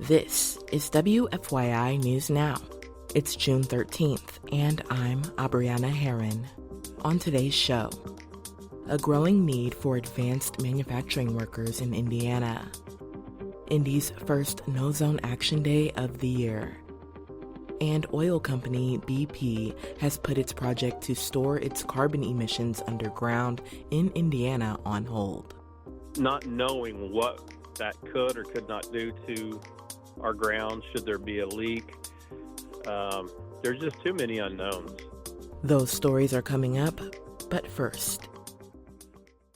This is WFYI News Now. It's June 13th, and I'm Abriana Herron. On today's show, a growing need for advanced manufacturing workers in Indiana. Indy's first Knozone Action Day of the year. And oil company BP has put its project to store its carbon emissions underground in Indiana on hold. Not knowing what that could or could not do to our ground, should there be a leak, there's just too many unknowns. Those stories are coming up, but first.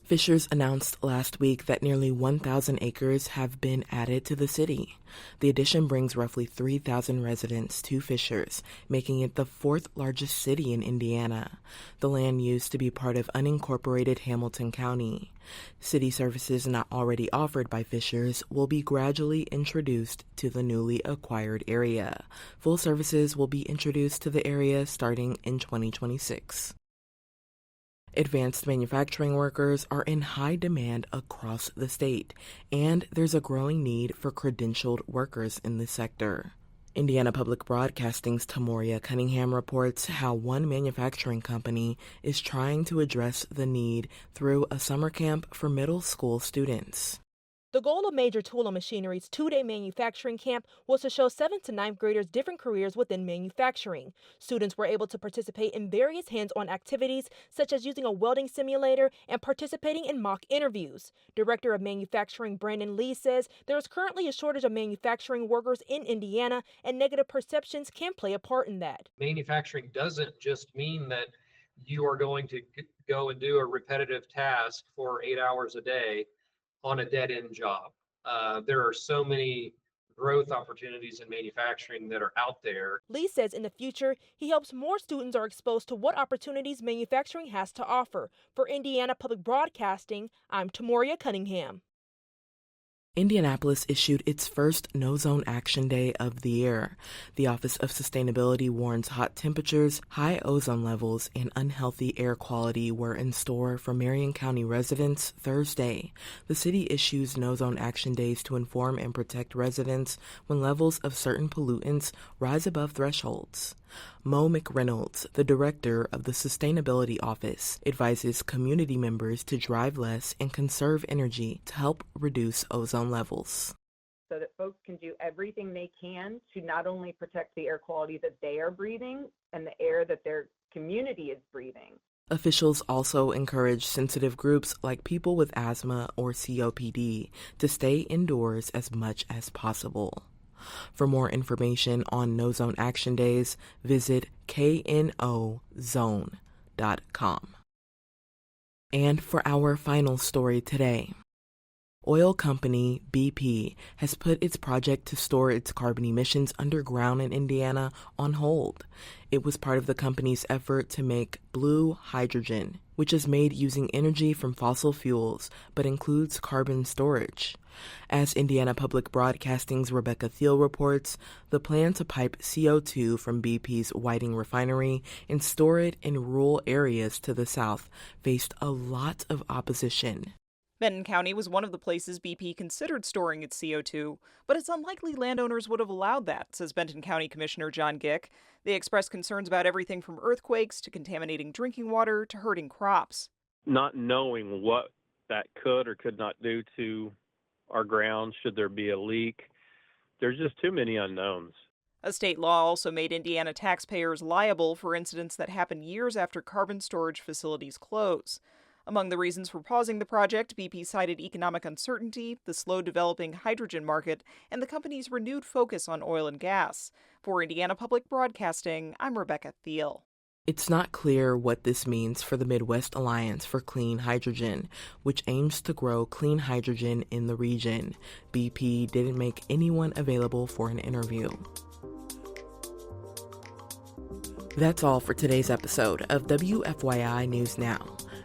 Fishers announced last week that nearly 1,000 acres have been added to the city. The addition brings roughly 3,000 residents to Fishers, making it the fourth largest city in Indiana. The land used to be part of unincorporated Hamilton County. City services not already offered by Fishers will be gradually introduced to the newly acquired area. Full services will be introduced to the area starting in 2026. Advanced manufacturing workers are in high demand across the state, and there's a growing need for credentialed workers in this sector. Indiana Public Broadcasting's Tamoria Cunningham reports how one manufacturing company is trying to address the need through a summer camp for middle school students. The goal of Major Tool & Machinery's two-day manufacturing camp was to show 7th to 9th graders different careers within manufacturing. Students were able to participate in various hands-on activities, such as using a welding simulator and participating in mock interviews. Director of Manufacturing Brandon Lee says there is currently a shortage of manufacturing workers in Indiana, and negative perceptions can play a part in that. Manufacturing doesn't just mean that you are going to go and do a repetitive task for 8 hours a day on a dead-end job. There are so many growth opportunities in manufacturing that are out there. Lee says in the future, he hopes more students are exposed to what opportunities manufacturing has to offer. For Indiana Public Broadcasting, I'm Tamoria Cunningham. Indianapolis issued its first Knozone Action Day of the year. The Office of Sustainability warns hot temperatures, high ozone levels, and unhealthy air quality were in store for Marion County residents Thursday. The city issues Knozone Action Days to inform and protect residents when levels of certain pollutants rise above thresholds. Mo McReynolds, the director of the Sustainability Office, advises community members to drive less and conserve energy to help reduce ozone levels. So that folks can do everything they can to not only protect the air quality that they are breathing and the air that their community is breathing. Officials also encourage sensitive groups like people with asthma or COPD to stay indoors as much as possible. For more information on Knozone Action Days, visit knozone.com. And for our final story today, oil company BP has put its project to store its carbon emissions underground in Indiana on hold. It was part of the company's effort to make blue hydrogen, which is made using energy from fossil fuels but includes carbon storage. As Indiana Public Broadcasting's Rebecca Thiel reports, the plan to pipe CO2 from BP's Whiting refinery and store it in rural areas to the south faced a lot of opposition. Benton County was one of the places BP considered storing its CO2, but it's unlikely landowners would have allowed that, says Benton County Commissioner John Gick. They expressed concerns about everything from earthquakes to contaminating drinking water to hurting crops. Not knowing what that could or could not do to our ground, should there be a leak, there's just too many unknowns. A state law also made Indiana taxpayers liable for incidents that happen years after carbon storage facilities close. Among the reasons for pausing the project, BP cited economic uncertainty, the slow developing hydrogen market, and the company's renewed focus on oil and gas. For Indiana Public Broadcasting, I'm Rebecca Thiel. It's not clear what this means for the Midwest Alliance for Clean Hydrogen, which aims to grow clean hydrogen in the region. BP didn't make anyone available for an interview. That's all for today's episode of WFYI News Now.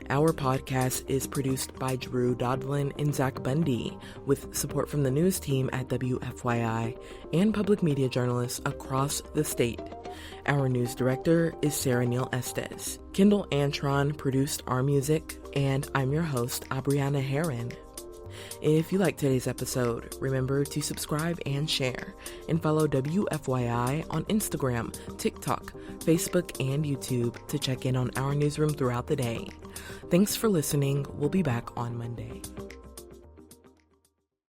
Our podcast is produced by Drew Daudelin and Zach Bundy, with support from the news team at WFYI and public media journalists across the state. Our news director is Sarah Neal-Estes. Kendall Antron produced our music, and I'm your host, Abriana Herron. If you like today's episode, remember to subscribe and share, and follow WFYI on Instagram, TikTok, Facebook, and YouTube to check in on our newsroom throughout the day. Thanks for listening. We'll be back on Monday.